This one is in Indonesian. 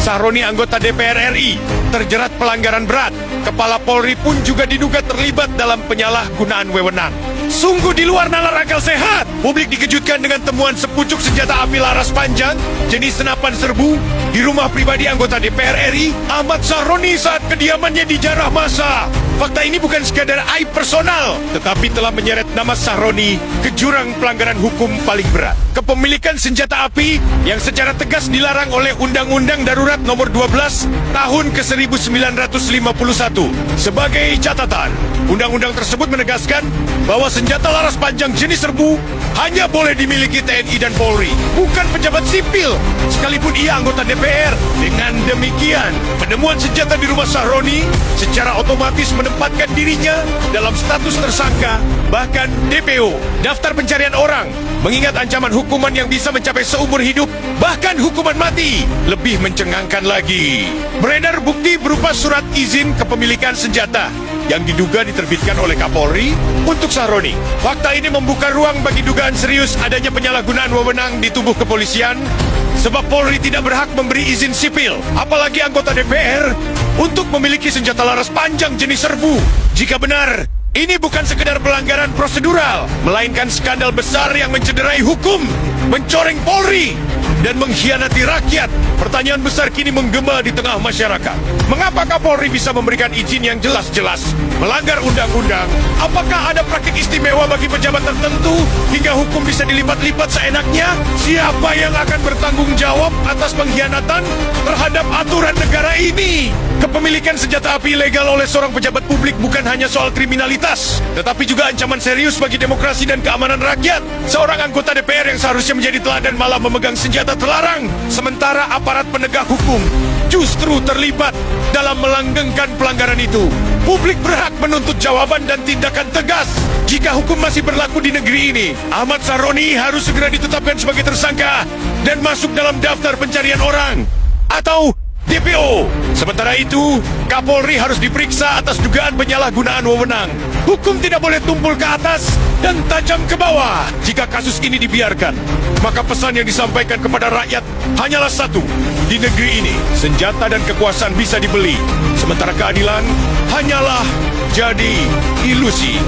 Sahroni anggota DPR RI terjerat pelanggaran berat. Kepala Polri pun juga diduga terlibat dalam penyalahgunaan wewenang. Sungguh di luar nalar akal sehat. Publik dikejutkan dengan temuan sepucuk senjata api laras panjang jenis senapan serbu di rumah pribadi anggota DPR RI Ahmad Sahroni saat kediamannya dijarah massa. Fakta ini bukan sekadar aib personal, tetapi telah menyeret nama Sahroni ke jurang pelanggaran hukum paling berat. Kepemilikan senjata api yang secara tegas dilarang oleh Undang-Undang Darurat Nomor 12 Tahun ke-1951. Sebagai catatan, undang-undang tersebut menegaskan bahwa senjata laras panjang jenis serbu hanya boleh dimiliki TNI dan Polri, bukan pejabat sipil, sekalipun ia anggota DPR. Dengan demikian, penemuan senjata di rumah Sahroni secara otomatis menempatkan dirinya dalam status tersangka, bahkan DPO, daftar pencarian orang, mengingat ancaman hukuman yang bisa mencapai seumur hidup, bahkan hukuman mati. Lebih mencengangkan lagi, beredar bukti berupa surat izin kepemilikan senjata yang diduga diterbitkan oleh Kapolri untuk Sahroni. Fakta ini membuka ruang bagi dugaan serius adanya penyalahgunaan wewenang di tubuh kepolisian, sebab Polri tidak berhak memberi izin sipil, apalagi anggota DPR, untuk memiliki senjata laras panjang jenis serbu. Jika benar, ini bukan sekedar pelanggaran prosedural, melainkan skandal besar yang mencederai hukum, mencoreng Polri, dan mengkhianati rakyat. Pertanyaan besar kini menggema di tengah masyarakat. Mengapa Kapolri bisa memberikan izin yang jelas-jelas melanggar undang-undang? Apakah ada praktik istimewa bagi pejabat tertentu hingga hukum bisa dilipat-lipat seenaknya? Siapa yang akan bertanggung jawab atas pengkhianatan terhadap aturan negara ini? Kepemilikan senjata api ilegal oleh seorang pejabat publik bukan hanya soal kriminalitas, tetapi juga ancaman serius bagi demokrasi dan keamanan rakyat. Seorang anggota DPR yang seharusnya menjadi teladan malah memegang senjata terlarang, sementara aparat penegak hukum justru terlibat dalam melanggengkan pelanggaran itu. Publik berhak menuntut jawaban dan tindakan tegas. Jika hukum masih berlaku di negeri ini, Ahmad Sahroni harus segera ditetapkan sebagai tersangka dan masuk dalam daftar pencarian orang atau DPO. Sementara itu, Kapolri harus diperiksa atas dugaan penyalahgunaan wewenang. Hukum tidak boleh tumpul ke atas dan tajam ke bawah. Jika kasus ini dibiarkan, maka pesan yang disampaikan kepada rakyat hanyalah satu. Di negeri ini, senjata dan kekuasaan bisa dibeli, sementara keadilan hanyalah jadi ilusi.